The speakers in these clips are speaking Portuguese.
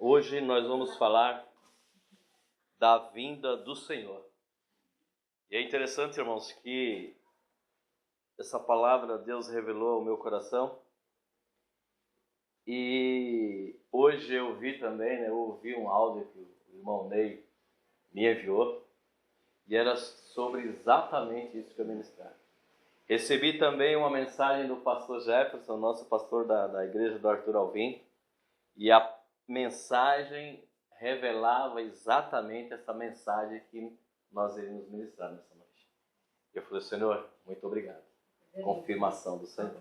Hoje nós vamos falar da vinda do Senhor. E é interessante, irmãos, que essa palavra Deus revelou ao meu coração. E hoje eu vi também, eu ouvi um áudio que o irmão Ney me enviou. E era sobre exatamente isso que eu ministrar. Recebi também uma mensagem do pastor Jefferson, nosso pastor da igreja do Arthur Alvim. E a mensagem revelava exatamente essa mensagem que nós iríamos ministrar nessa noite. Eu falei, Senhor, muito obrigado. Confirmação do Senhor.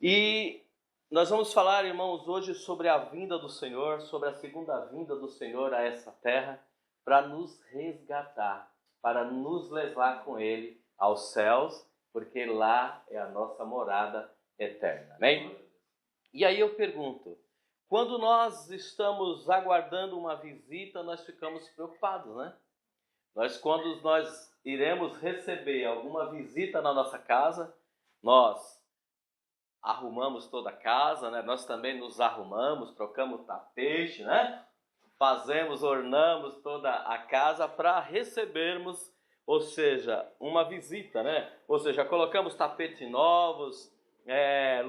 E nós vamos falar, irmãos, hoje sobre a vinda do Senhor, sobre a segunda vinda do Senhor a essa terra, para nos resgatar, para nos levar com Ele aos céus, porque lá é a nossa morada eterna. Amém? E aí eu pergunto, quando nós estamos aguardando uma visita, nós ficamos preocupados, né? Quando nós iremos receber alguma visita na nossa casa, nós arrumamos toda a casa, né? Nós também nos arrumamos, trocamos tapete, né? Ornamos toda a casa para recebermos, ou seja, uma visita, né? Ou seja, colocamos tapetes novos,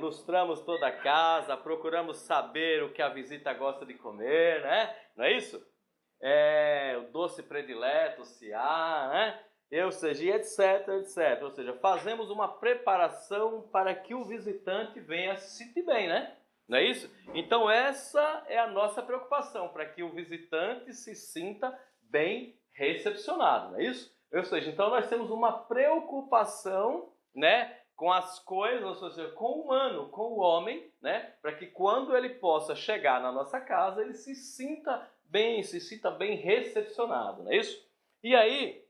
lustramos toda a casa, procuramos saber o que a visita gosta de comer, né? Não é isso? O doce predileto, se há, né? Ou seja, etc, etc. Ou seja, fazemos uma preparação para que o visitante venha se sentir bem, né? Não é isso? Então essa é a nossa preocupação, para que o visitante se sinta bem recepcionado, não é isso? Ou seja, então nós temos uma preocupação, né, com as coisas, ou seja, com o humano, com o homem, né, para que quando ele possa chegar na nossa casa, ele se sinta bem recepcionado, não é isso? E aí,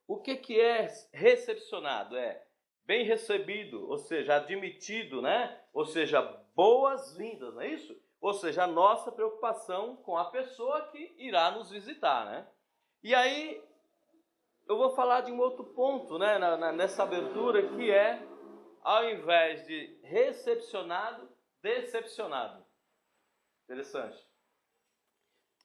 o que é recepcionado? É bem recebido, ou seja, admitido, né? Ou seja, boas-vindas, não é isso? Ou seja, a nossa preocupação com a pessoa que irá nos visitar, né? E aí, eu vou falar de um outro ponto, né, nessa abertura, que é, ao invés de recepcionado, decepcionado. Interessante.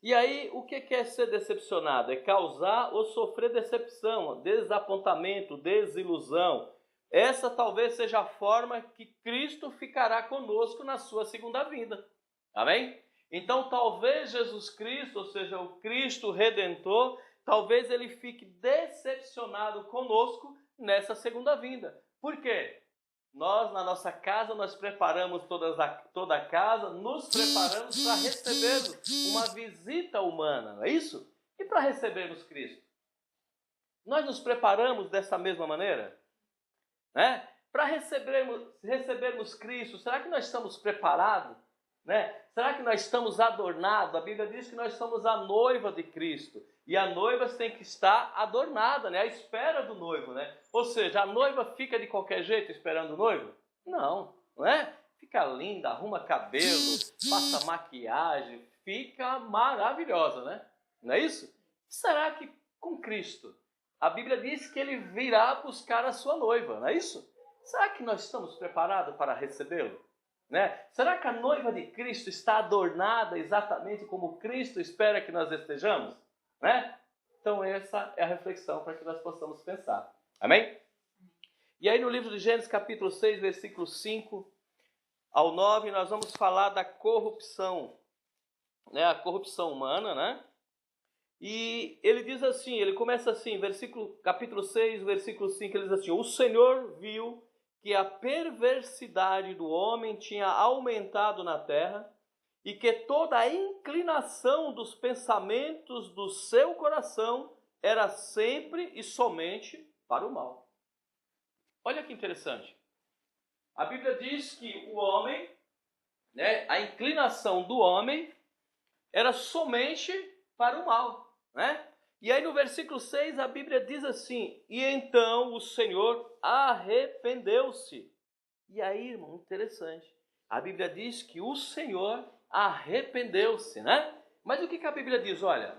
E aí, o que é ser decepcionado? É causar ou sofrer decepção, desapontamento, desilusão. Essa talvez seja a forma que Cristo ficará conosco na sua segunda vinda. Amém? Então, talvez Jesus Cristo, ou seja, o Cristo Redentor, talvez ele fique decepcionado conosco nessa segunda vinda. Por quê? Nós, na nossa casa, nós preparamos toda a casa, nos preparamos para receber uma visita humana, não é isso? E para recebermos Cristo? Nós nos preparamos dessa mesma maneira? Né? Para recebermos Cristo, será que nós estamos preparados? Né? Será que nós estamos adornados? A Bíblia diz que nós somos a noiva de Cristo. E a noiva tem que estar adornada, né? À espera do noivo, né? Ou seja, a noiva fica de qualquer jeito esperando o noivo? Não, não é? Fica linda, arruma cabelo, passa maquiagem, fica maravilhosa, né? Não é isso? Será que com Cristo, a Bíblia diz que ele virá buscar a sua noiva, não é isso? Será que nós estamos preparados para recebê-lo? Né? Será que a noiva de Cristo está adornada exatamente como Cristo espera que nós estejamos? Né? Então essa é a reflexão para que nós possamos pensar. Amém? E aí no livro de Gênesis capítulo 6, versículo 5 ao 9, nós vamos falar da corrupção, né? A corrupção humana, né? E ele diz assim, ele começa assim, capítulo 6, versículo 5, ele diz assim: o Senhor viu que a perversidade do homem tinha aumentado na terra, e que toda a inclinação dos pensamentos do seu coração era sempre e somente para o mal. Olha que interessante. A Bíblia diz que o homem, né, a inclinação do homem era somente para o mal, né? E aí no versículo 6 a Bíblia diz assim: e então o Senhor arrependeu-se. E aí, irmão, interessante. A Bíblia diz que o Senhor arrependeu-se, né? Mas o que a Bíblia diz? Olha,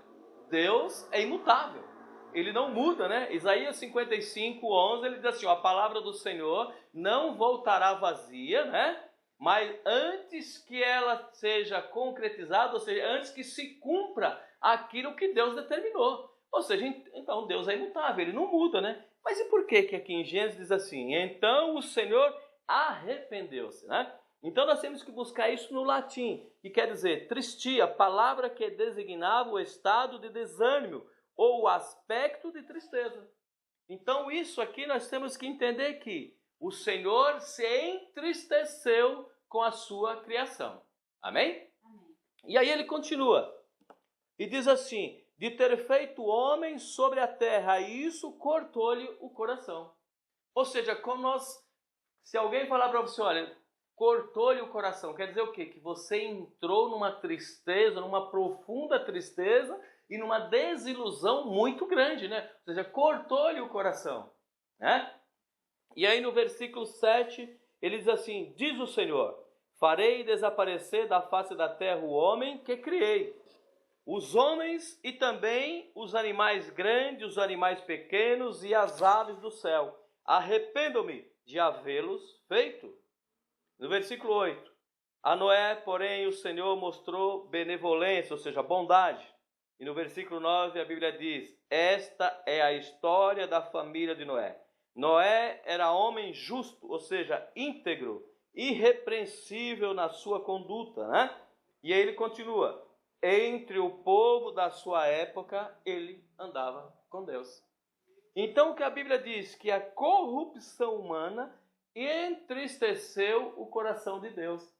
Deus é imutável, ele não muda, né? Isaías 55, 11, ele diz assim: a palavra do Senhor não voltará vazia, né? Mas antes que ela seja concretizada, ou seja, antes que se cumpra aquilo que Deus determinou. Ou seja, então Deus é imutável, ele não muda, né? Mas e por que aqui em Gênesis diz assim? Então o Senhor arrependeu-se, né? Então nós temos que buscar isso no latim, que quer dizer tristia, palavra que designava o estado de desânimo ou o aspecto de tristeza. Então isso aqui nós temos que entender que o Senhor se entristeceu com a sua criação. Amém? Amém. E aí ele continua e diz assim, de ter feito o homem sobre a terra, e isso cortou-lhe o coração. Ou seja, se alguém falar para você, olha, cortou-lhe o coração, quer dizer o quê? Que você entrou numa tristeza, numa profunda tristeza e numa desilusão muito grande, né? Ou seja, cortou-lhe o coração, né? E aí no versículo 7, ele diz assim, diz o Senhor, farei desaparecer da face da terra o homem que criei, os homens e também os animais grandes, os animais pequenos e as aves do céu. Arrependo-me de havê-los feito. No versículo 8, a Noé, porém, o Senhor mostrou benevolência, ou seja, bondade. E no versículo 9 a Bíblia diz, esta é a história da família de Noé. Noé era homem justo, ou seja, íntegro, irrepreensível na sua conduta, né? E aí ele continua, entre o povo da sua época, ele andava com Deus. Então o que a Bíblia diz? Que a corrupção humana entristeceu o coração de Deus,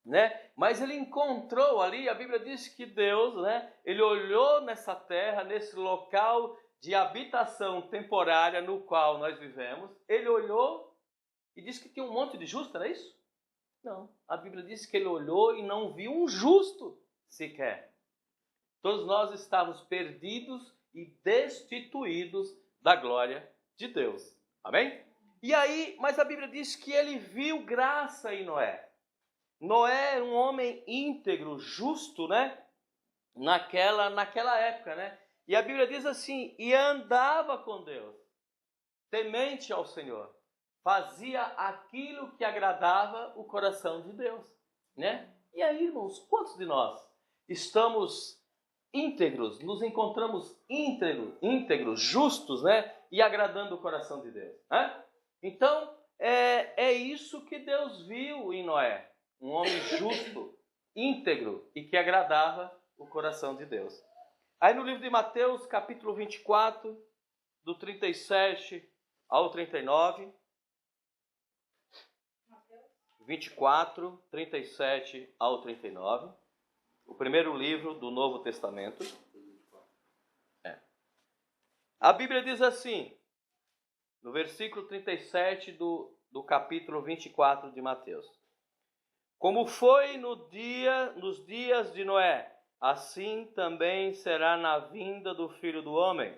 né? Mas ele encontrou ali, a Bíblia diz que Deus, né? Ele olhou nessa terra, nesse local de habitação temporária no qual nós vivemos, ele olhou e disse que tinha um monte de justo, não é isso? Não, a Bíblia diz que ele olhou e não viu um justo sequer. Todos nós estávamos perdidos e destituídos da glória de Deus. Amém? E aí, mas a Bíblia diz que ele viu graça em Noé. Noé era um homem íntegro, justo, né? Naquela época, né? E a Bíblia diz assim, e andava com Deus, temente ao Senhor. Fazia aquilo que agradava o coração de Deus, né? E aí, irmãos, quantos de nós estamos íntegros, nos encontramos íntegros, justos, né? E agradando o coração de Deus, né? Então, é isso que Deus viu em Noé. Um homem justo, íntegro e que agradava o coração de Deus. Aí no livro de Mateus, capítulo 24, do 37 ao 39. 24, 37 ao 39. O primeiro livro do Novo Testamento. A Bíblia diz assim, no versículo 37 do capítulo 24 de Mateus. Como foi nos dias de Noé, assim também será na vinda do Filho do Homem.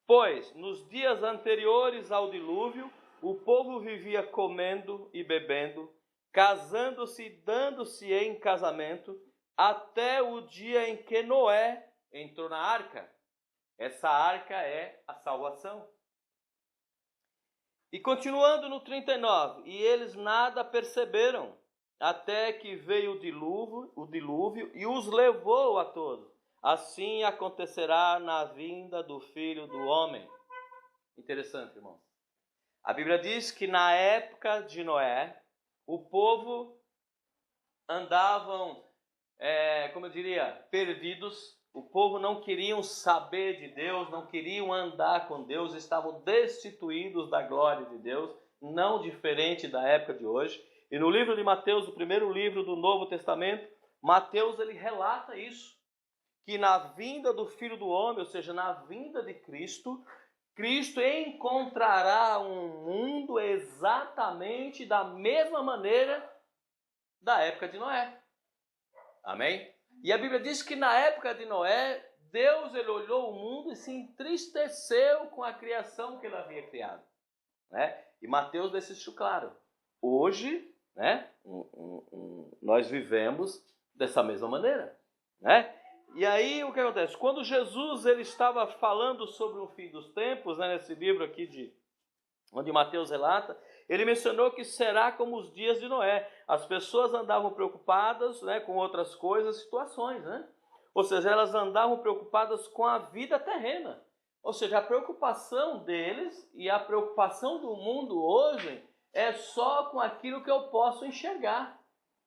Pois, nos dias anteriores ao dilúvio, o povo vivia comendo e bebendo, casando-se e dando-se em casamento, até o dia em que Noé entrou na arca. Essa arca é a salvação. E continuando no 39, e eles nada perceberam, até que veio o dilúvio e os levou a todos. Assim acontecerá na vinda do Filho do Homem. Interessante, irmãos. A Bíblia diz que na época de Noé, o povo andavam, como eu diria, perdidos. O povo não queriam saber de Deus, não queriam andar com Deus, estavam destituídos da glória de Deus, não diferente da época de hoje. E no livro de Mateus, o primeiro livro do Novo Testamento, Mateus ele relata isso, que na vinda do Filho do Homem, ou seja, na vinda de Cristo, Cristo encontrará um mundo exatamente da mesma maneira da época de Noé. Amém? E a Bíblia diz que na época de Noé, Deus ele olhou o mundo e se entristeceu com a criação que ele havia criado, né? E Mateus deixa isso claro. Hoje, né, nós vivemos dessa mesma maneira, né? E aí o que acontece? Quando Jesus ele estava falando sobre o fim dos tempos, né, nesse livro aqui onde Mateus relata, Ele mencionou que será como os dias de Noé. As pessoas andavam preocupadas, né, com outras coisas, situações, né? Ou seja, elas andavam preocupadas com a vida terrena. Ou seja, a preocupação deles e a preocupação do mundo hoje é só com aquilo que eu posso enxergar,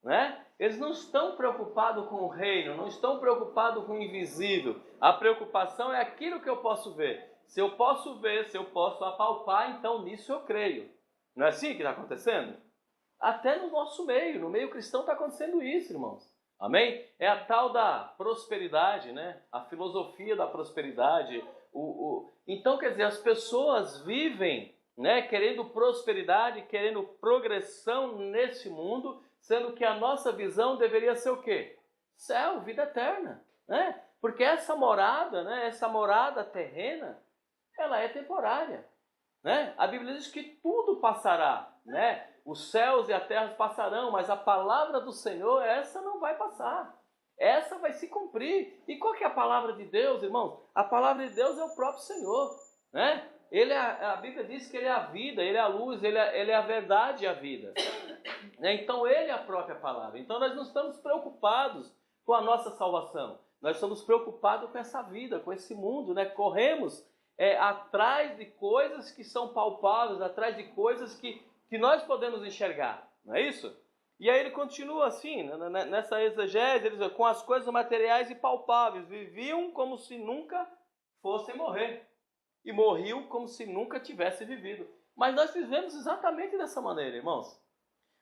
né? Eles não estão preocupados com o reino, não estão preocupados com o invisível. A preocupação é aquilo que eu posso ver. Se eu posso ver, se eu posso apalpar, então nisso eu creio. Não é assim que está acontecendo? Até no nosso meio, no meio cristão está acontecendo isso, irmãos. Amém? É a tal da prosperidade, né? A filosofia da prosperidade. Então, quer dizer, as pessoas vivem, né, querendo prosperidade, querendo progressão nesse mundo, sendo que a nossa visão deveria ser o quê? Céu, vida eterna, né? Porque essa morada, né, essa morada terrena, ela é temporária, né? A Bíblia diz que tudo passará, né? Os céus e a terra passarão, mas a palavra do Senhor, essa não vai passar. Essa vai se cumprir. E qual que é a palavra de Deus, irmãos? A palavra de Deus é o próprio Senhor, né? A Bíblia diz que Ele é a vida, Ele é a luz, Ele é a verdade e a vida. Então Ele é a própria palavra. Então nós não estamos preocupados com a nossa salvação. Nós estamos preocupados com essa vida, com esse mundo, né? Corremos atrás de coisas que são palpáveis, atrás de coisas que nós podemos enxergar. Não é isso? E aí ele continua assim, nessa exegese, ele diz, com as coisas materiais e palpáveis, viviam como se nunca fossem morrer. E morriam como se nunca tivesse vivido. Mas nós vivemos exatamente dessa maneira, irmãos.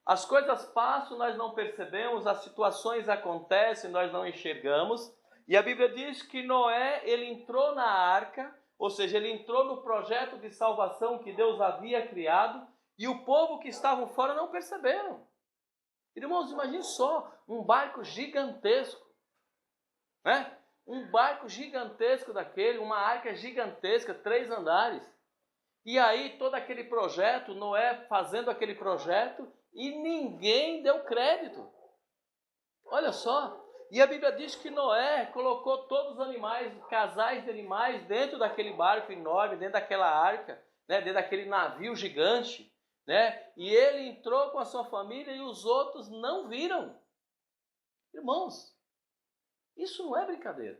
As coisas passam, nós não percebemos, as situações acontecem, nós não enxergamos. E a Bíblia diz que Noé, ele entrou na arca, ou seja, ele entrou no projeto de salvação que Deus havia criado, e o povo que estavam fora não perceberam. Irmãos, imagine só, um barco gigantesco, né? Um barco gigantesco daquele, uma arca gigantesca, 3 andares. E aí todo aquele projeto, Noé fazendo aquele projeto, e ninguém deu crédito. Olha só. E a Bíblia diz que Noé colocou todos os animais, casais de animais, dentro daquele barco enorme, dentro daquela arca, né? Dentro daquele navio gigante, né? E ele entrou com a sua família e os outros não viram. Irmãos, isso não é brincadeira.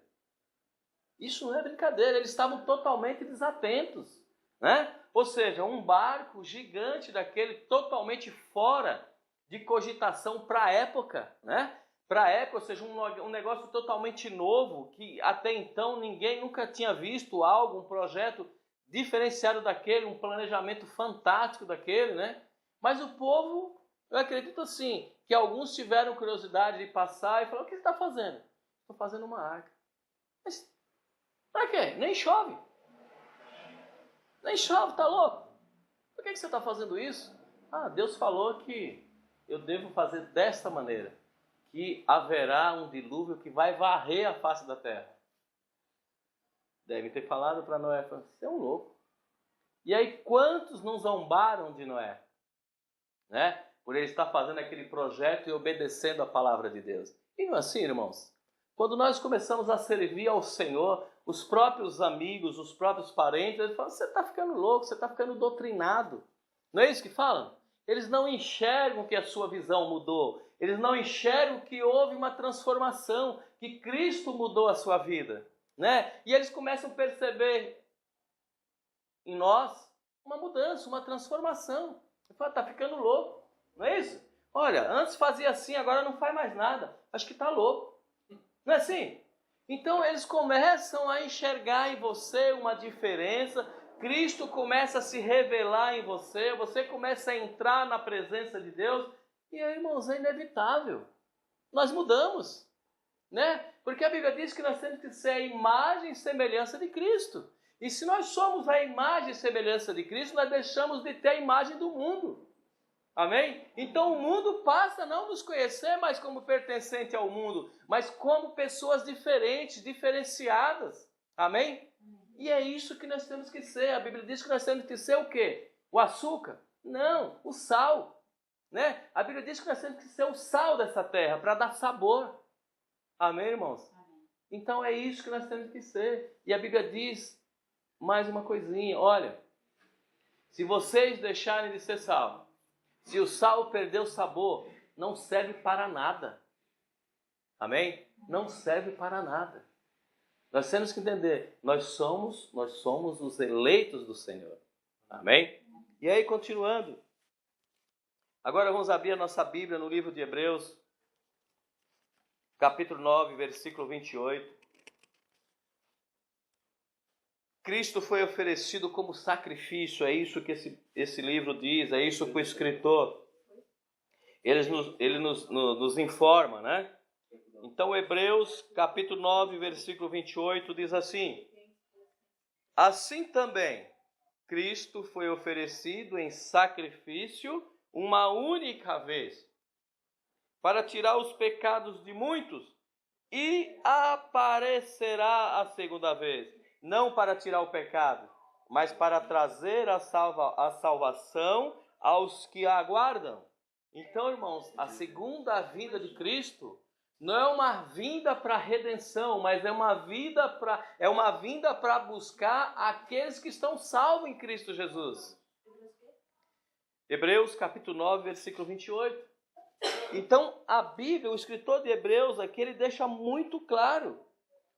Isso não é brincadeira. Eles estavam totalmente desatentos, né? Ou seja, um barco gigante daquele, totalmente fora de cogitação para a época, né? Para a época, ou seja, um negócio totalmente novo, que até então ninguém nunca tinha visto algo, um projeto diferenciado daquele, um planejamento fantástico daquele, né? Mas o povo, eu acredito assim, que alguns tiveram curiosidade de passar e falaram, o que você está fazendo? Estou fazendo uma arca. Mas para quê? Nem chove. Nem chove, tá louco? Por que você está fazendo isso? Ah, Deus falou que eu devo fazer desta maneira, que haverá um dilúvio que vai varrer a face da terra. Deve ter falado para Noé, você é um louco. E aí quantos não zombaram de Noé? Né? Por ele estar fazendo aquele projeto e obedecendo a palavra de Deus. E não é assim, irmãos? Quando nós começamos a servir ao Senhor, os próprios amigos, os próprios parentes, eles falam, você está ficando louco, você está ficando doutrinado. Não é isso que falam? Eles não enxergam que a sua visão mudou. Eles não enxergam que houve uma transformação, que Cristo mudou a sua vida. Né? E eles começam a perceber em nós uma mudança, uma transformação. Ele fala, está ficando louco. Não é isso? Olha, antes fazia assim, agora não faz mais nada. Acho que está louco. Não é assim? Então eles começam a enxergar em você uma diferença, Cristo começa a se revelar em você, você começa a entrar na presença de Deus, e aí, irmãos, é inevitável. Nós mudamos, né? Porque a Bíblia diz que nós temos que ser a imagem e semelhança de Cristo. E se nós somos a imagem e semelhança de Cristo, nós deixamos de ter a imagem do mundo. Amém? Então o mundo passa a não nos conhecer mais como pertencente ao mundo, mas como pessoas diferentes, diferenciadas. Amém? E é isso que nós temos que ser. A Bíblia diz que nós temos que ser o quê? O açúcar? Não, o sal. Né? A Bíblia diz que nós temos que ser o sal dessa terra, para dar sabor. Amém, irmãos? Amém. Então é isso que nós temos que ser. E a Bíblia diz mais uma coisinha. Olha, se vocês deixarem de ser sal, Se o sal perdeu o sabor, não serve para nada. Amém? Não serve para nada. Nós temos que entender, nós somos os eleitos do Senhor. Amém? E aí, continuando. Agora vamos abrir a nossa Bíblia no livro de Hebreus, capítulo 9, versículo 28. Cristo foi oferecido como sacrifício, é isso que esse livro diz, é isso que o escritor, ele nos informa, né? Então, Hebreus, capítulo 9, versículo 28, diz assim: assim também, Cristo foi oferecido em sacrifício uma única vez, para tirar os pecados de muitos, e aparecerá a segunda vez, não para tirar o pecado, mas para trazer a salvação aos que a aguardam. Então, irmãos, a segunda vinda de Cristo não é uma vinda para a redenção, mas é uma vinda para buscar aqueles que estão salvos em Cristo Jesus. Hebreus capítulo 9, versículo 28. Então, a Bíblia, o escritor de Hebreus aqui, ele deixa muito claro.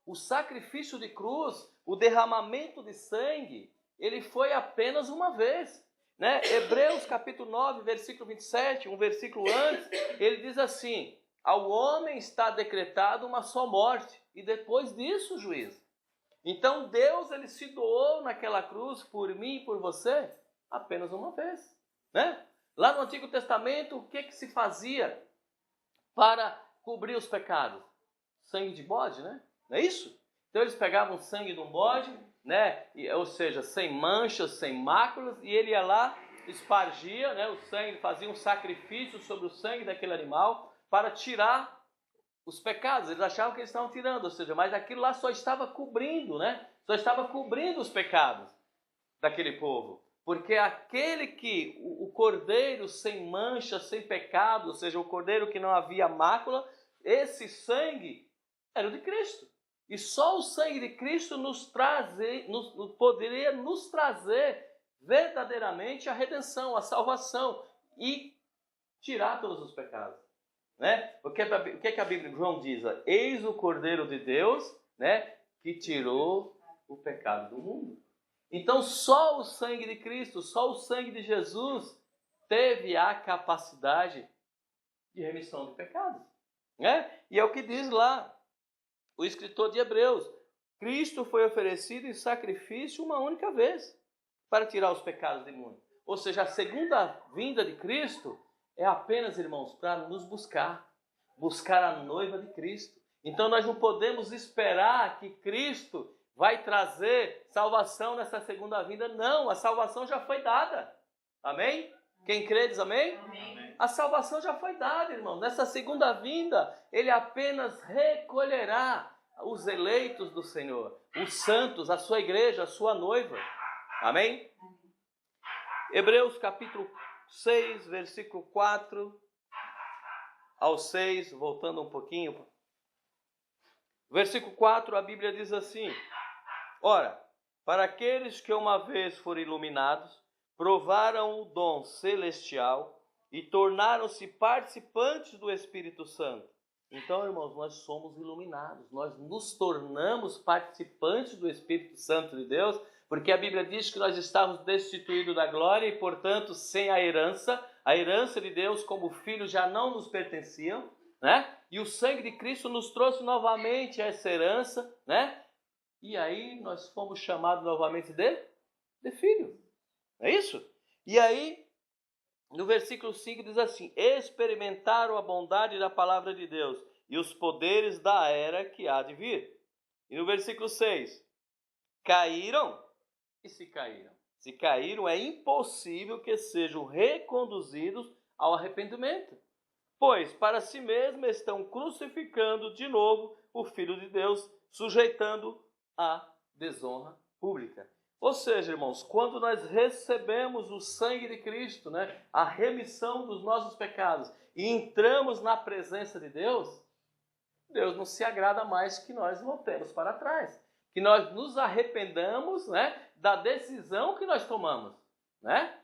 O sacrifício de cruz, o derramamento de sangue, ele foi apenas uma vez. Né? Hebreus capítulo 9, versículo 27, um versículo antes, ele diz assim: ao homem está decretado uma só morte, e depois disso o juízo. Então Deus, ele se doou naquela cruz por mim e por você apenas uma vez. Né? Lá no Antigo Testamento, o que se fazia para cobrir os pecados? Sangue de bode, né? Não é isso? Então eles pegavam o sangue de um bode, né? Ou seja, sem manchas, sem máculas, e ele ia lá, espargia, né, o sangue, fazia um sacrifício sobre o sangue daquele animal para tirar os pecados. Eles achavam que eles estavam tirando, ou seja, mas aquilo lá só estava cobrindo, né? Só estava cobrindo os pecados daquele povo. Porque aquele que, o cordeiro sem mancha, sem pecado, ou seja, o cordeiro que não havia mácula, esse sangue era o de Cristo. E só o sangue de Cristo poderia nos trazer verdadeiramente a redenção, a salvação e tirar todos os pecados. Né? O que a Bíblia, João diz? Eis o Cordeiro de Deus, né, que tirou o pecado do mundo. Então só o sangue de Cristo, só o sangue de Jesus teve a capacidade de remissão de pecados. Né? E é o que diz lá o escritor de Hebreus: Cristo foi oferecido em sacrifício uma única vez para tirar os pecados do mundo. Ou seja, a segunda vinda de Cristo é apenas, irmãos, para nos buscar a noiva de Cristo. Então nós não podemos esperar que Cristo vai trazer salvação nessa segunda vinda. Não, a salvação já foi dada. Amém? Quem crê diz amém? Amém. A salvação já foi dada, irmão. Nessa segunda vinda, ele apenas recolherá os eleitos do Senhor, os santos, a sua igreja, a sua noiva. Amém? Hebreus capítulo 6, versículo 4 ao 6, voltando um pouquinho. Versículo 4, a Bíblia diz assim: ora, para aqueles que uma vez foram iluminados, provaram o dom celestial e tornaram-se participantes do Espírito Santo. Então, irmãos, nós somos iluminados, nós nos tornamos participantes do Espírito Santo de Deus, porque a Bíblia diz que nós estávamos destituídos da glória e, portanto, sem a herança de Deus como filhos já não nos pertenciam, né? E o sangue de Cristo nos trouxe novamente essa herança, né? E aí nós fomos chamados novamente de filhos. É isso? E aí, no versículo 5 diz assim: experimentaram a bondade da palavra de Deus e os poderes da era que há de vir. E no versículo 6, caíram e se caíram. Se caíram, é impossível que sejam reconduzidos ao arrependimento. Pois para si mesmos estão crucificando de novo o Filho de Deus, sujeitando a desonra pública. Ou seja, irmãos, quando nós recebemos o sangue de Cristo, né, a remissão dos nossos pecados, e entramos na presença de Deus, Deus não se agrada mais que nós voltemos para trás, que nós nos arrependamos, né, da decisão que nós tomamos. Né?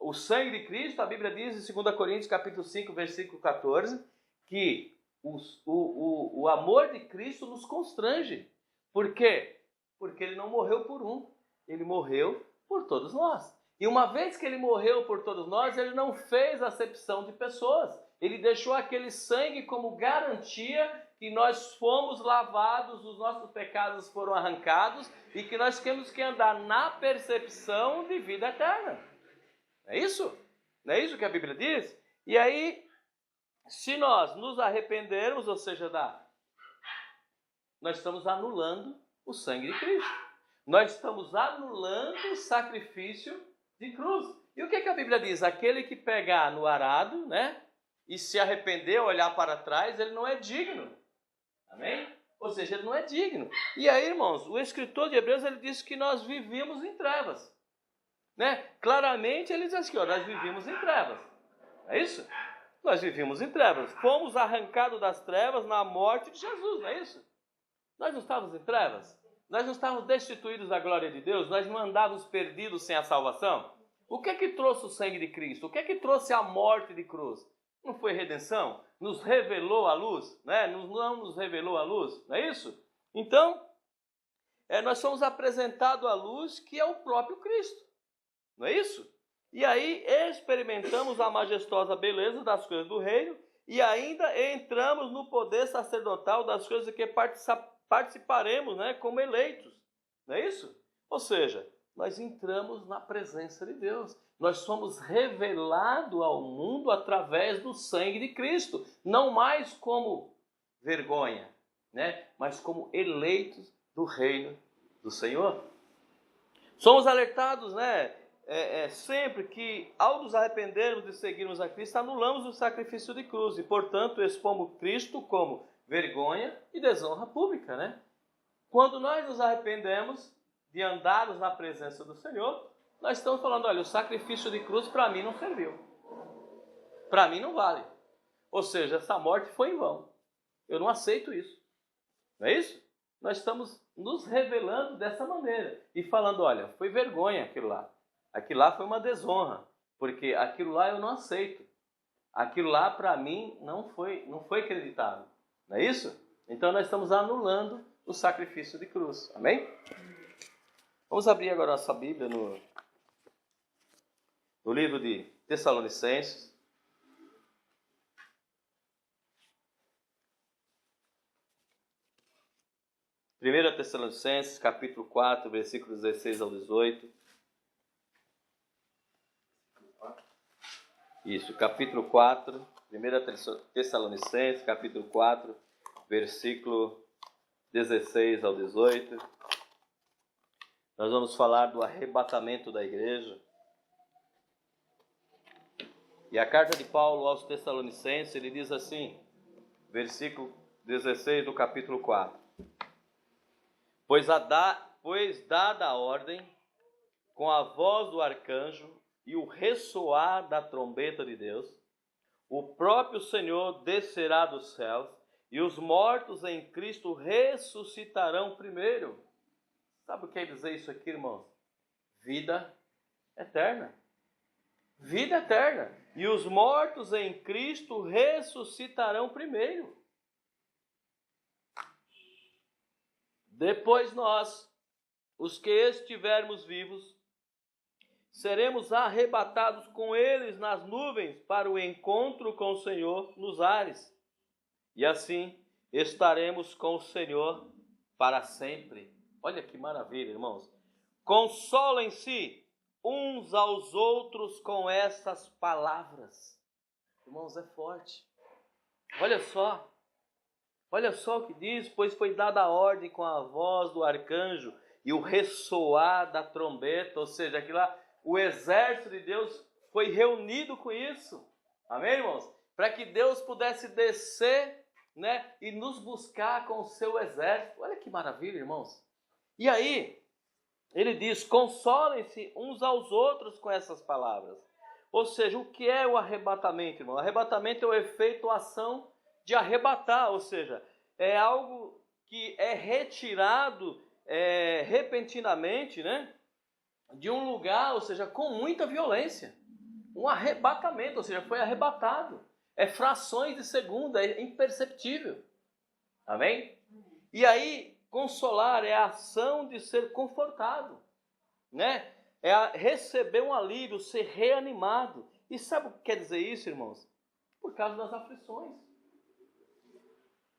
o sangue de Cristo, a Bíblia diz em 2 Coríntios capítulo 5, versículo 14, que o amor de Cristo nos constrange. Por quê? Porque ele não morreu por um, ele morreu por todos nós. E uma vez que ele morreu por todos nós, ele não fez acepção de pessoas. Ele deixou aquele sangue como garantia que nós fomos lavados, os nossos pecados foram arrancados e que nós temos que andar na percepção de vida eterna. É isso? Não é isso que a Bíblia diz? E aí, se nós nos arrependermos, ou seja, nós estamos anulando o sangue de Cristo. Nós estamos anulando o sacrifício de cruz. E o que a Bíblia diz? Aquele que pegar no arado, né, e se arrepender, olhar para trás, ele não é digno. Amém? Ou seja, ele não é digno. E aí, irmãos, o escritor de Hebreus, ele diz que nós vivíamos em trevas. Né? Claramente, ele diz assim, ó, nós vivíamos em trevas. É isso? Nós vivíamos em trevas. Fomos arrancados das trevas na morte de Jesus, não é isso? Nós não estávamos em trevas? Nós não estávamos destituídos da glória de Deus? Nós não andávamos perdidos sem a salvação? O que trouxe o sangue de Cristo? O que trouxe a morte de cruz? Não foi redenção? Nos revelou a luz? Né? Não nos revelou a luz? Não é isso? Então, nós somos apresentados à luz que é o próprio Cristo. Não é isso? E aí experimentamos a majestosa beleza das coisas do reino e ainda entramos no poder sacerdotal das coisas que participaremos, né, como eleitos. Não é isso? Ou seja, nós entramos na presença de Deus. Nós somos revelados ao mundo através do sangue de Cristo. Não mais como vergonha, né, mas como eleitos do reino do Senhor. Somos alertados, né, sempre que ao nos arrependermos de seguirmos a Cristo, anulamos o sacrifício de cruz e, portanto, expomos Cristo como vergonha e desonra pública, né? Quando nós nos arrependemos de andarmos na presença do Senhor, nós estamos falando, olha, o sacrifício de cruz para mim não serviu. Para mim não vale. Ou seja, essa morte foi em vão. Eu não aceito isso. Não é isso? Nós estamos nos revelando dessa maneira e falando, olha, foi vergonha aquilo lá. Aquilo lá foi uma desonra, porque aquilo lá eu não aceito. Aquilo lá para mim não foi acreditável. Não é isso? Então nós estamos anulando o sacrifício de cruz. Amém? Vamos abrir agora a nossa Bíblia no livro de Tessalonicenses. 1 Tessalonicenses, capítulo 4, versículos 16 ao 18. Isso, capítulo 4, 1 Tessalonicenses, capítulo 4, versículo 16 ao 18. Nós vamos falar do arrebatamento da igreja. E a carta de Paulo aos Tessalonicenses, ele diz assim, versículo 16 do capítulo 4. Pois dada a ordem, com a voz do arcanjo e o ressoar da trombeta de Deus, o próprio Senhor descerá dos céus e os mortos em Cristo ressuscitarão primeiro. Sabe o que quer dizer isso aqui, irmãos? Vida eterna. Vida eterna. E os mortos em Cristo ressuscitarão primeiro. Depois nós, os que estivermos vivos, seremos arrebatados com eles nas nuvens para o encontro com o Senhor nos ares. E assim estaremos com o Senhor para sempre. Olha que maravilha, irmãos. Consolem-se uns aos outros com essas palavras. Irmãos, é forte. Olha só o que diz, pois foi dada a ordem com a voz do arcanjo e o ressoar da trombeta, ou seja, aquilo lá, o exército de Deus foi reunido com isso. Amém, irmãos? Para que Deus pudesse descer, né, e nos buscar com o seu exército. Olha que maravilha, irmãos. E aí, ele diz, consolem-se uns aos outros com essas palavras. Ou seja, o que é o arrebatamento, irmão? O arrebatamento é o efeito, a ação de arrebatar, ou seja, é algo que é retirado repentinamente, né, de um lugar, ou seja, com muita violência. Um arrebatamento, ou seja, foi arrebatado. É frações de segundo, é imperceptível. Amém? E aí, consolar é a ação de ser confortado, né? Receber um alívio, ser reanimado. E sabe o que quer dizer isso, irmãos? Por causa das aflições.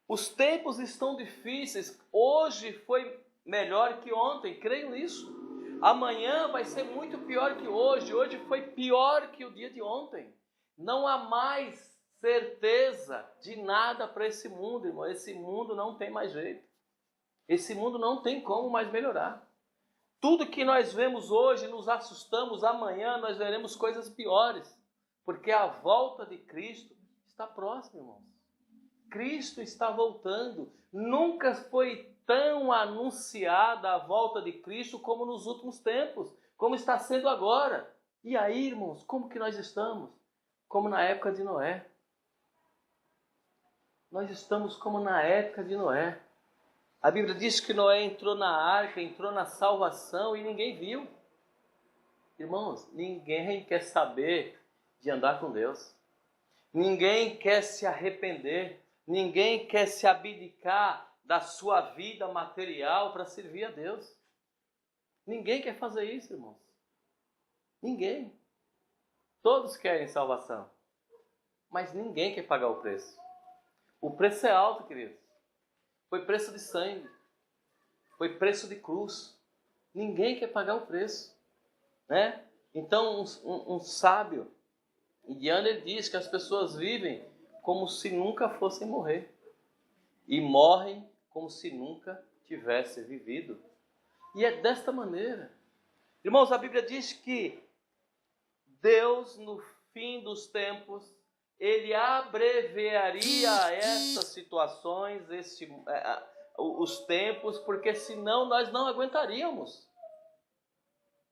Os tempos estão difíceis. Hoje foi melhor que ontem, creio nisso. Amanhã vai ser muito pior que hoje. Hoje foi pior que o dia de ontem. Não há mais certeza de nada para esse mundo, irmão. Esse mundo não tem mais jeito. Esse mundo não tem como mais melhorar. Tudo que nós vemos hoje, nos assustamos, amanhã nós veremos coisas piores. Porque a volta de Cristo está próxima, irmãos. Cristo está voltando. Nunca foi tão anunciada a volta de Cristo como nos últimos tempos, como está sendo agora. E aí, irmãos, como que nós estamos? Como na época de Noé. Nós estamos como na época de Noé. A Bíblia diz que Noé entrou na arca, entrou na salvação e ninguém viu. Irmãos, ninguém quer saber de andar com Deus. Ninguém quer se arrepender. Ninguém quer se abdicar da sua vida material para servir a Deus. Ninguém quer fazer isso, irmãos. Ninguém. Todos querem salvação. Mas ninguém quer pagar o preço. O preço é alto, queridos. Foi preço de sangue. Foi preço de cruz. Ninguém quer pagar o preço, né? Então, um sábio indiano, ele diz que as pessoas vivem como se nunca fossem morrer. E morrem como se nunca tivessem vivido. E é desta maneira. Irmãos, a Bíblia diz que Deus, no fim dos tempos, Ele abreviaria essas situações, os tempos, porque senão nós não aguentaríamos.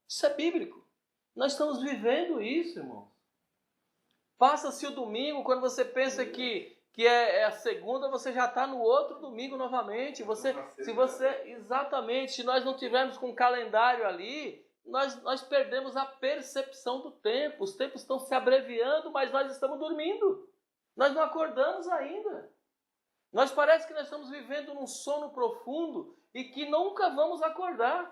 Isso é bíblico. Nós estamos vivendo isso, irmãos. Passa-se o domingo, quando você pensa que é a segunda, você já está no outro domingo novamente. Exatamente, se nós não tivermos com o calendário ali, nós perdemos a percepção do tempo. Os tempos estão se abreviando, mas nós estamos dormindo. Nós não acordamos ainda. Parece que nós estamos vivendo num sono profundo e que nunca vamos acordar.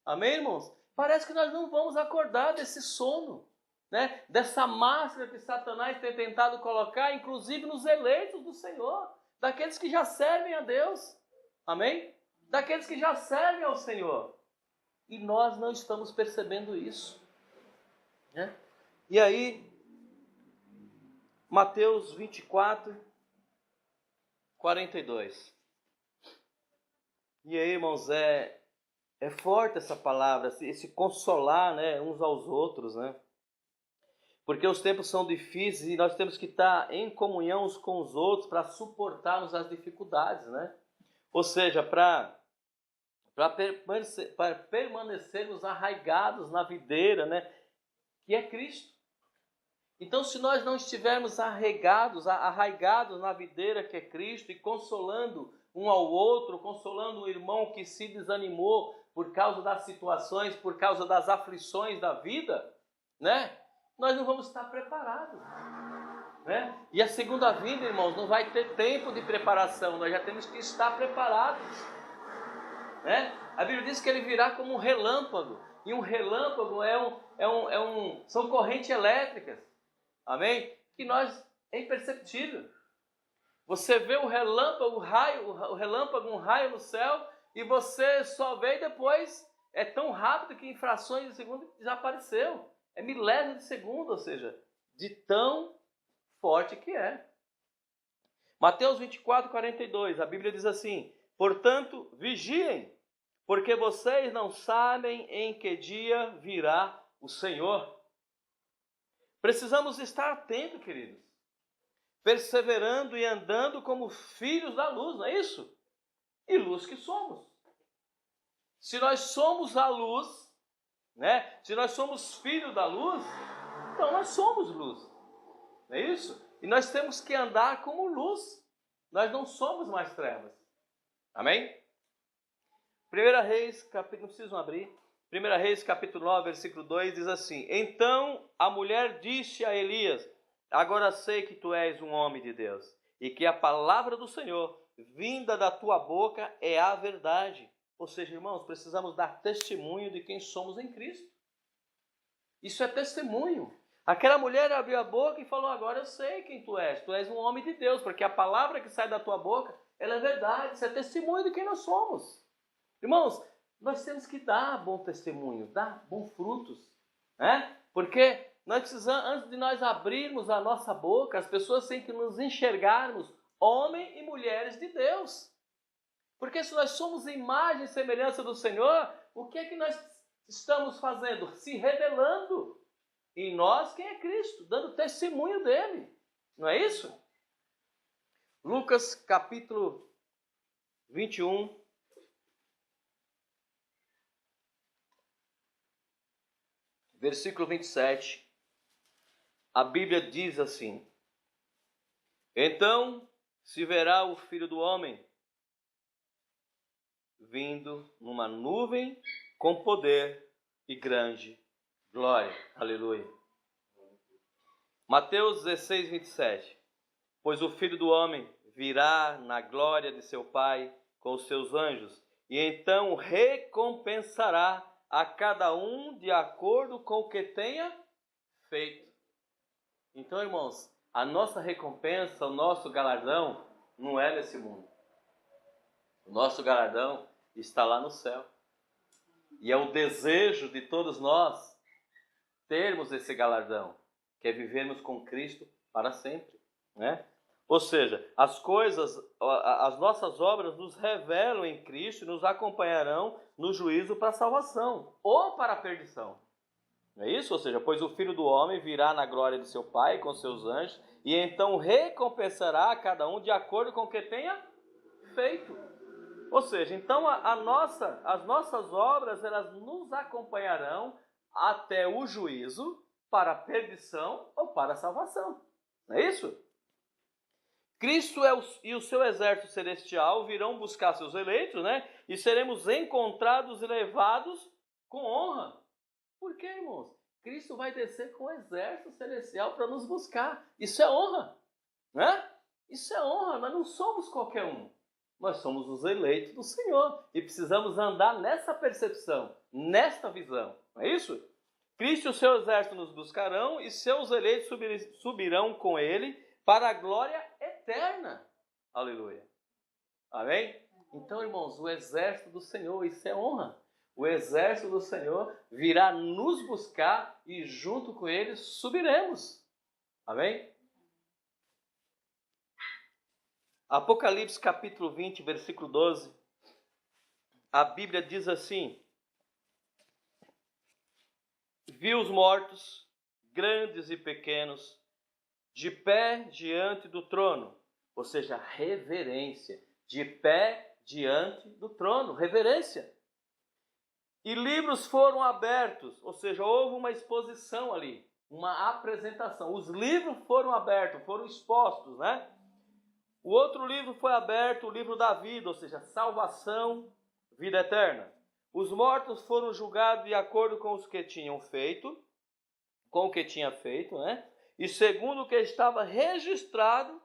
Amém, irmãos? Parece que nós não vamos acordar desse sono, né? Dessa máscara que Satanás tem tentado colocar, inclusive nos eleitos do Senhor, daqueles que já servem a Deus. Amém? Daqueles que já servem ao Senhor. E nós não estamos percebendo isso, né? E aí, Mateus 24, 42. E aí, irmãos, é forte essa palavra, esse consolar, né, uns aos outros, né? Porque os tempos são difíceis e nós temos que estar em comunhão uns com os outros para suportarmos as dificuldades, né? Ou seja, para permanecermos arraigados na videira, né, que é Cristo. Então, se nós não estivermos arraigados na videira que é Cristo e consolando um ao outro, consolando o irmão que se desanimou por causa das situações, por causa das aflições da vida, né, nós não vamos estar preparados, né? E a segunda vinda, irmãos, não vai ter tempo de preparação, nós já temos que estar preparados. Né? A Bíblia diz que ele virá como um relâmpago. E um relâmpago são correntes elétricas. Amém? Que é imperceptível. Você vê o relâmpago, um raio no céu, e você só vê e depois é tão rápido que em frações de segundo desapareceu. É milésimo de segundo, ou seja, de tão forte que é. Mateus 24, 42, a Bíblia diz assim: portanto, vigiem, porque vocês não sabem em que dia virá o Senhor. Precisamos estar atentos, queridos, perseverando e andando como filhos da luz, não é isso? E luz que somos. Se nós somos a luz, né? Se nós somos filhos da luz, então nós somos luz, não é isso? E nós temos que andar como luz. Nós não somos mais trevas. Amém? 1 Reis, capítulo, não precisam abrir. 1 Reis capítulo 9, versículo 2 diz assim: Então a mulher disse a Elias: Agora sei que tu és um homem de Deus, e que a palavra do Senhor, vinda da tua boca, é a verdade. Ou seja, irmãos, precisamos dar testemunho de quem somos em Cristo. Isso é testemunho. Aquela mulher abriu a boca e falou: Agora eu sei quem tu és um homem de Deus, porque a palavra que sai da tua boca, ela é verdade, isso é testemunho de quem nós somos. Irmãos, nós temos que dar bom testemunho, dar bons frutos, né? Porque nós precisamos, antes de nós abrirmos a nossa boca, as pessoas têm que nos enxergarmos homens e mulheres de Deus. Porque se nós somos imagem e semelhança do Senhor, o que é que nós estamos fazendo? Se revelando em nós quem é Cristo, dando testemunho dele. Não é isso? Lucas capítulo 21. Versículo 27. A Bíblia diz assim: Então se verá o Filho do Homem vindo numa nuvem com poder e grande glória. Aleluia. Mateus 16, 27. Pois o Filho do Homem virá na glória de seu Pai com os seus anjos, e então recompensará a cada um de acordo com o que tenha feito. Então, irmãos, a nossa recompensa, o nosso galardão, não é nesse mundo. O nosso galardão está lá no céu. E é o desejo de todos nós termos esse galardão, que é vivermos com Cristo para sempre, né? Ou seja, as nossas obras nos revelam em Cristo e nos acompanharão no juízo para a salvação ou para a perdição. Não é isso? Ou seja, pois o Filho do Homem virá na glória de seu Pai com seus anjos e então recompensará a cada um de acordo com o que tenha feito. Ou seja, então as nossas obras, elas nos acompanharão até o juízo para a perdição ou para a salvação. Não é isso? Cristo e o seu exército celestial virão buscar seus eleitos, né? E seremos encontrados e levados com honra. Por quê, irmãos? Cristo vai descer com o exército celestial para nos buscar. Isso é honra, né? Isso é honra. Nós não somos qualquer um. Nós somos os eleitos do Senhor. E precisamos andar nessa percepção, nesta visão. Não é isso? Cristo e o seu exército nos buscarão e seus eleitos subirão com ele para a glória eterna. Aleluia. Amém? Então, irmãos, o exército do Senhor, isso é honra. O exército do Senhor virá nos buscar e junto com ele subiremos. Amém? Apocalipse capítulo 20, versículo 12. A Bíblia diz assim: Vi os mortos, grandes e pequenos, de pé diante do trono. Ou seja, reverência. De pé diante do trono. Reverência. E livros foram abertos. Ou seja, houve uma exposição ali. Uma apresentação. Os livros foram abertos, foram expostos, né? O outro livro foi aberto, o livro da vida, ou seja, salvação, vida eterna. Os mortos foram julgados de acordo com os que tinham feito, com o que tinha feito, né? E segundo o que estava registrado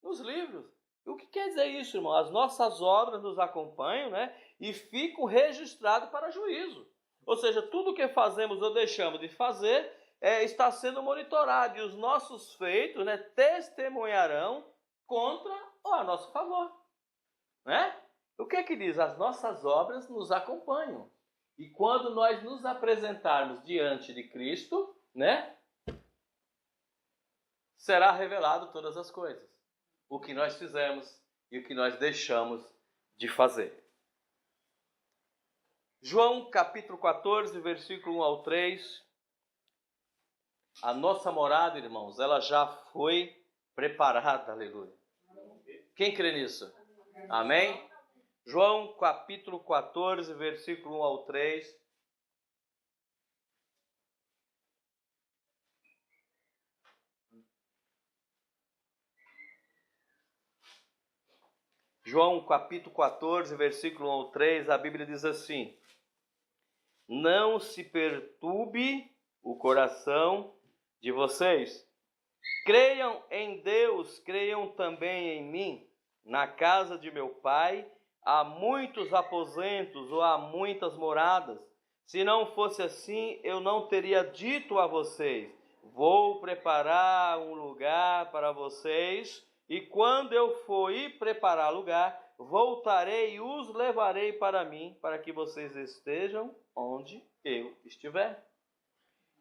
nos livros. E o que quer dizer isso, irmão? As nossas obras nos acompanham, né? E ficam registrados para juízo. Ou seja, tudo o que fazemos ou deixamos de fazer está sendo monitorado. E os nossos feitos, né, testemunharão contra ou a nosso favor, né? O que é que diz? As nossas obras nos acompanham. E quando nós nos apresentarmos diante de Cristo, né, será revelado todas as coisas. O que nós fizemos e o que nós deixamos de fazer. João capítulo 14, versículo 1 ao 3. A nossa morada, irmãos, ela já foi preparada, aleluia. Quem crê nisso? Amém? João capítulo 14, versículo 1 ao 3. João capítulo 14, versículo 1 ao 3, a Bíblia diz assim: não se perturbe o coração de vocês. Creiam em Deus, creiam também em mim. Na casa de meu Pai há muitos aposentos ou há muitas moradas. Se não fosse assim, eu não teria dito a vocês: vou preparar um lugar para vocês, e quando eu for ir preparar lugar, voltarei e os levarei para mim, para que vocês estejam onde eu estiver.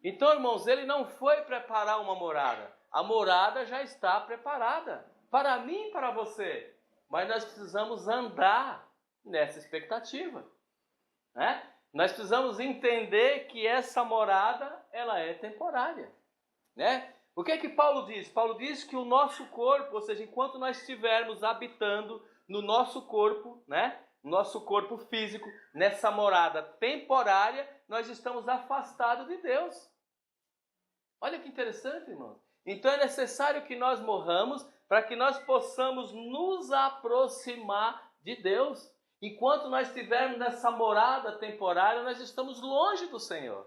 Então, irmãos, ele não foi preparar uma morada. A morada já está preparada para mim e para você. Mas nós precisamos andar nessa expectativa, né? Nós precisamos entender que essa morada, ela é temporária, né? O que é que Paulo diz? Paulo diz que o nosso corpo, ou seja, enquanto nós estivermos habitando no nosso corpo, né? Nosso corpo físico, nessa morada temporária, nós estamos afastados de Deus. Olha que interessante, irmão. Então é necessário que nós morramos para que nós possamos nos aproximar de Deus. Enquanto nós estivermos nessa morada temporária, nós estamos longe do Senhor.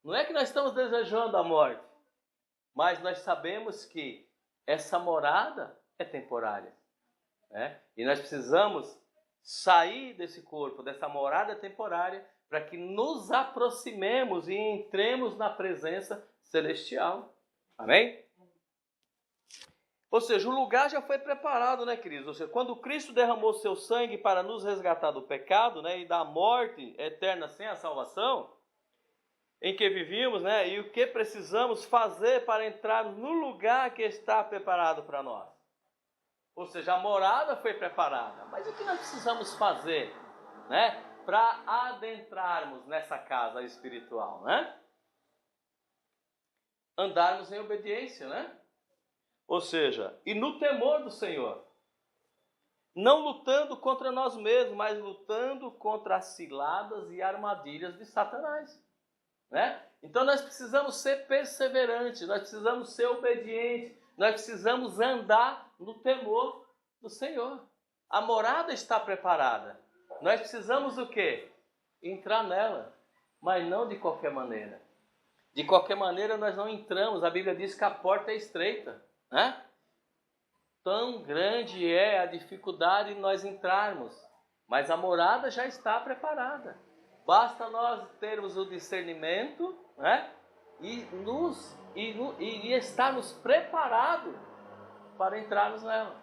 Não é que nós estamos desejando a morte, mas nós sabemos que essa morada é temporária, né? E nós precisamos sair desse corpo, dessa morada temporária, para que nos aproximemos e entremos na presença celestial. Amém? Ou seja, o lugar já foi preparado, né, queridos? Ou seja, quando Cristo derramou seu sangue para nos resgatar do pecado, né, e da morte eterna sem a salvação, em que vivíamos, né, e o que precisamos fazer para entrar no lugar que está preparado para nós. Ou seja, a morada foi preparada, mas o que nós precisamos fazer, né, para adentrarmos nessa casa espiritual, né? Andarmos em obediência, né? Ou seja, e no temor do Senhor. Não lutando contra nós mesmos, mas lutando contra as ciladas e armadilhas de Satanás, né? Então nós precisamos ser perseverantes, nós precisamos ser obedientes, nós precisamos andar no temor do Senhor. A morada está preparada. Nós precisamos o quê? Entrar nela, mas não de qualquer maneira. De qualquer maneira nós não entramos. A Bíblia diz que a porta é estreita, né? Tão grande é a dificuldade de nós entrarmos, mas a morada já está preparada. Basta nós termos o discernimento, né? E estarmos preparados para entrarmos nela.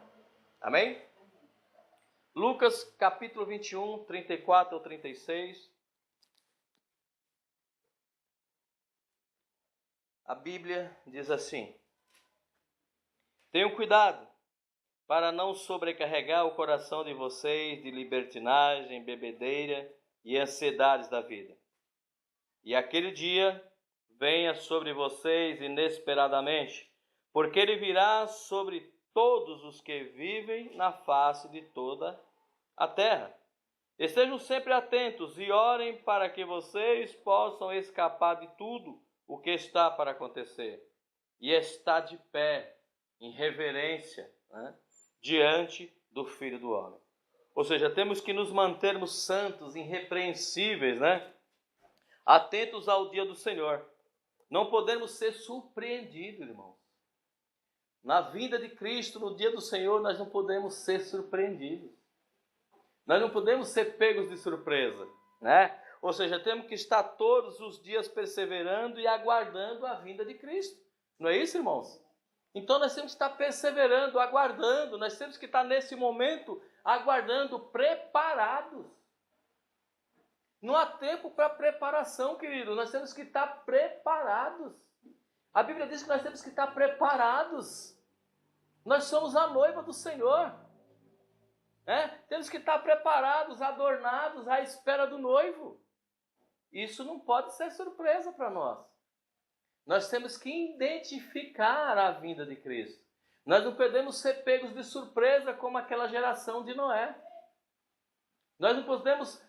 Amém? Lucas capítulo 21, 34 ao 36. A Bíblia diz assim: tenham cuidado para não sobrecarregar o coração de vocês de libertinagem, bebedeira e ansiedades da vida. E aquele dia venha sobre vocês inesperadamente, porque ele virá sobre todos os que vivem na face de toda a terra. Estejam sempre atentos e orem para que vocês possam escapar de tudo o que está para acontecer e estar de pé em reverência, né, diante do Filho do Homem. Ou seja, temos que nos mantermos santos, irrepreensíveis, né, atentos ao dia do Senhor. Não podemos ser surpreendidos, irmãos. Na vinda de Cristo, no dia do Senhor, nós não podemos ser surpreendidos. Nós não podemos ser pegos de surpresa, né? Ou seja, temos que estar todos os dias perseverando e aguardando a vinda de Cristo. Não é isso, irmãos? Então nós temos que estar perseverando, aguardando. Nós temos que estar nesse momento aguardando, preparados. Não há tempo para preparação, querido. Nós temos que estar preparados. A Bíblia diz que nós temos que estar preparados. Nós somos a noiva do Senhor. Temos que estar preparados, adornados à espera do noivo. Isso não pode ser surpresa para nós. Nós temos que identificar a vinda de Cristo. Nós não podemos ser pegos de surpresa como aquela geração de Noé. Nós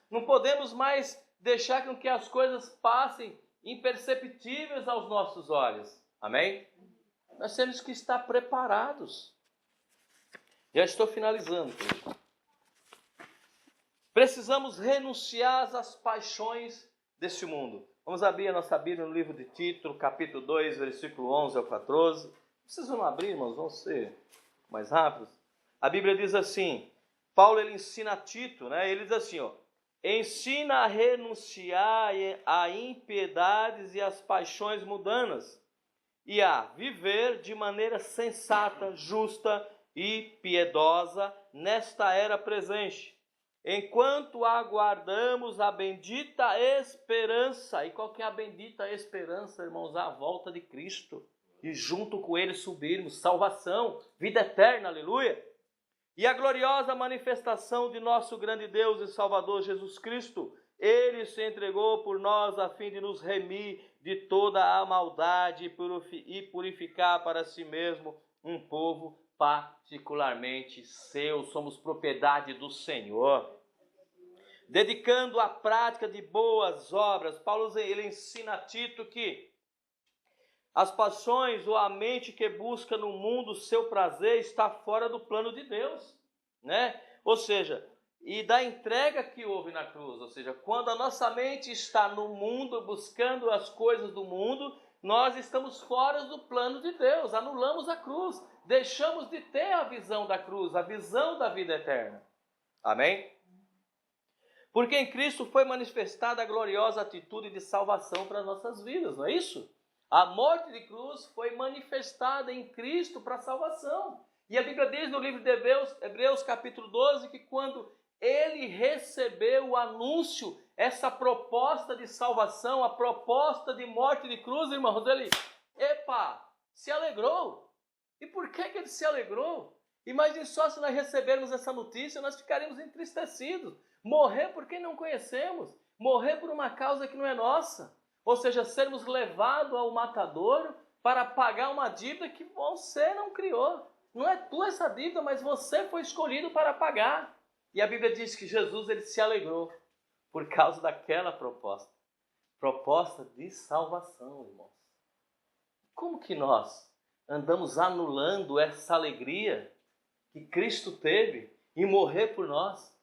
não podemos mais deixar com que as coisas passem imperceptíveis aos nossos olhos. Amém? Nós temos que estar preparados. Já estou finalizando, querido. Precisamos renunciar às paixões deste mundo. Vamos abrir a nossa Bíblia no livro de Tito, capítulo 2, versículo 11 ao 14. Não precisam abrir, irmãos, vão ser mais rápidos. A Bíblia diz assim, Paulo ele ensina a Tito, né? Ele diz assim, ensina a renunciar a impiedades e às paixões mundanas, e a viver de maneira sensata, justa e piedosa nesta era presente, enquanto aguardamos a bendita esperança. E qual que é a bendita esperança, irmãos? A volta de Cristo. E junto com Ele subirmos, salvação, vida eterna, aleluia. E a gloriosa manifestação de nosso grande Deus e Salvador Jesus Cristo. Ele se entregou por nós a fim de nos remir de toda a maldade e purificar para si mesmo um povo particularmente seu. Somos propriedade do Senhor. Dedicando a prática de boas obras, Paulo ele ensina a Tito que as paixões ou a mente que busca no mundo o seu prazer está fora do plano de Deus, né? Ou seja, e da entrega que houve na cruz, ou seja, quando a nossa mente está no mundo, buscando as coisas do mundo, nós estamos fora do plano de Deus, anulamos a cruz, deixamos de ter a visão da cruz, a visão da vida eterna. Amém? Porque em Cristo foi manifestada a gloriosa atitude de salvação para as nossas vidas, não é isso? A morte de cruz foi manifestada em Cristo para a salvação. E a Bíblia diz no livro de Hebreus capítulo 12, que quando ele recebeu o anúncio, essa proposta de salvação, a proposta de morte de cruz, irmãos, ele, se alegrou. E por que ele se alegrou? Imagine só se nós recebermos essa notícia, nós ficaríamos entristecidos. Morrer por quem não conhecemos, morrer por uma causa que não é nossa. Ou seja, sermos levados ao matadouro para pagar uma dívida que você não criou. Não é tua essa dívida, mas você foi escolhido para pagar. E a Bíblia diz que Jesus ele se alegrou por causa daquela proposta. Proposta de salvação, irmãos. Como que nós andamos anulando essa alegria que Cristo teve em morrer por nós?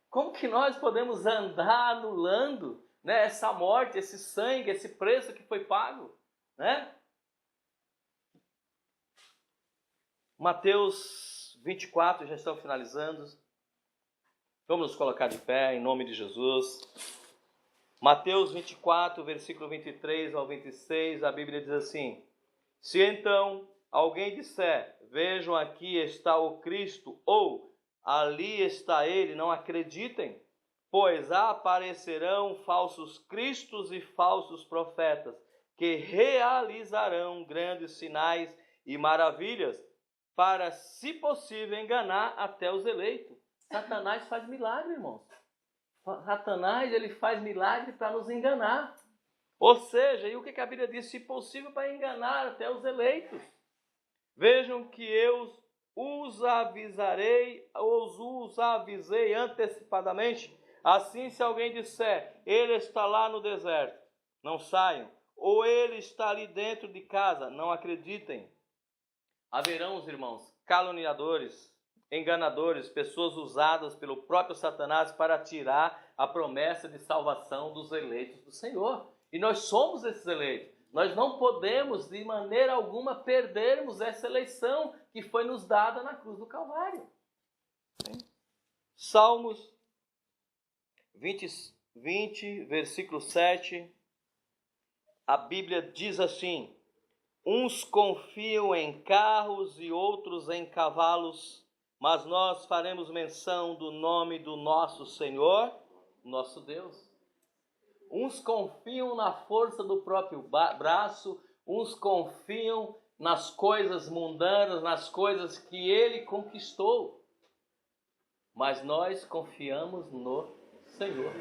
Como que nós podemos andar anulando, né, essa morte, esse sangue, esse preço que foi pago, né? Mateus 24, já estamos finalizando. Vamos nos colocar de pé em nome de Jesus. Mateus 24, versículo 23 ao 26, a Bíblia diz assim: se então alguém disser, vejam, aqui está o Cristo, ou ali está ele, não acreditem, pois aparecerão falsos cristos e falsos profetas, que realizarão grandes sinais e maravilhas, para, se possível, enganar até os eleitos. Satanás faz milagre, irmãos. Satanás, ele faz milagre para nos enganar. Ou seja, e o que a Bíblia diz? Se possível, para enganar até os eleitos. Vejam que eu os avisei antecipadamente. Assim, se alguém disser, ele está lá no deserto, não saiam. Ou ele está ali dentro de casa, não acreditem. Haverão, os irmãos, caluniadores, enganadores, pessoas usadas pelo próprio Satanás para tirar a promessa de salvação dos eleitos do Senhor. E nós somos esses eleitos. Nós não podemos, de maneira alguma, perdermos essa eleição que foi nos dada na cruz do Calvário. Salmos 20, versículo 7, a Bíblia diz assim: uns confiam em carros e outros em cavalos, mas nós faremos menção do nome do nosso Senhor, nosso Deus. Uns confiam na força do próprio braço, uns confiam nas coisas mundanas, nas coisas que ele conquistou. Mas nós confiamos no Senhor.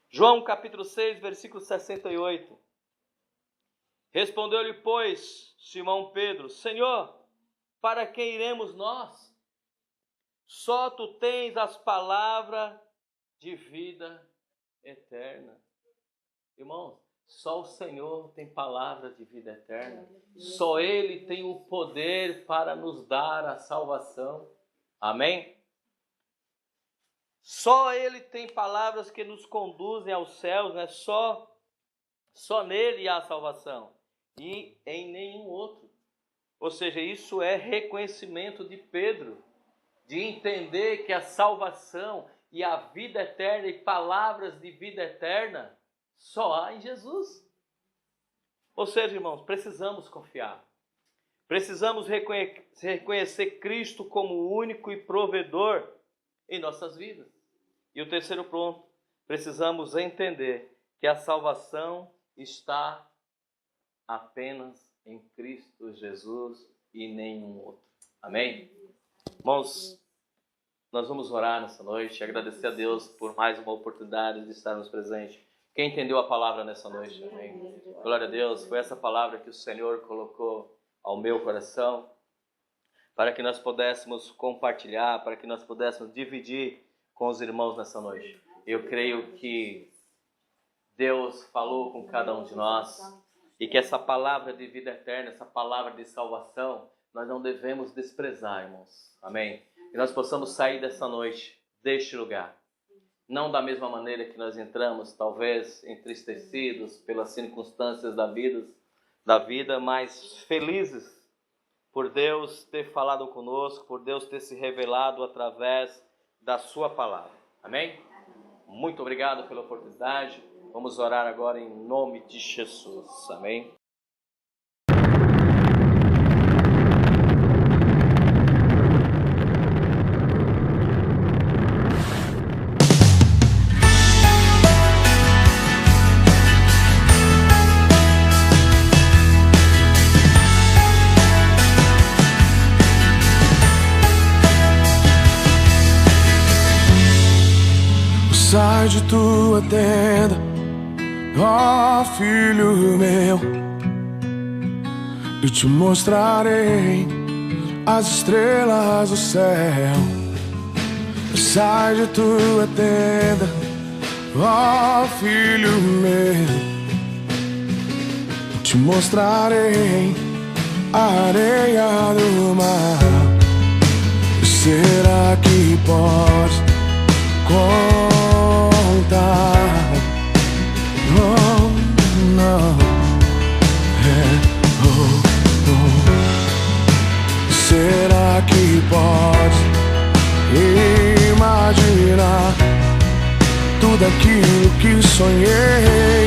João capítulo 6, versículo 68. Respondeu-lhe, pois, Simão Pedro: Senhor, para quem iremos nós? Só tu tens as palavras de vida eterna. Irmãos, só o Senhor tem palavra de vida eterna. Só Ele tem o poder para nos dar a salvação. Amém? Só Ele tem palavras que nos conduzem aos céus, né? Só nele há salvação e em nenhum outro. Ou seja, isso é reconhecimento de Pedro, de entender que a salvação e a vida eterna e palavras de vida eterna só há em Jesus. Ou seja, irmãos, precisamos confiar. Precisamos reconhecer Cristo como único e provedor em nossas vidas. E o terceiro ponto, precisamos entender que a salvação está apenas em Cristo Jesus e nenhum outro. Amém? Irmãos, nós vamos orar nessa noite, agradecer a Deus por mais uma oportunidade de estarmos presentes. Quem entendeu a palavra nessa noite? Amém? Glória a Deus, foi essa palavra que o Senhor colocou ao meu coração, para que nós pudéssemos compartilhar, para que nós pudéssemos dividir com os irmãos nessa noite. Eu creio que Deus falou com cada um de nós e que essa palavra de vida eterna, essa palavra de salvação, nós não devemos desprezar, irmãos. Amém? Que nós possamos sair dessa noite, deste lugar, não da mesma maneira que nós entramos, talvez entristecidos pelas circunstâncias da vida, mas felizes por Deus ter falado conosco, por Deus ter se revelado através da sua palavra. Amém? Muito obrigado pela oportunidade. Vamos orar agora em nome de Jesus. Amém? Sai de tua tenda, ó filho meu, e te mostrarei as estrelas do céu. Sai de tua tenda, ó filho meu, e te mostrarei a areia do mar. Será que podes contar? Oh, não. Será que pode imaginar tudo aquilo que sonhei?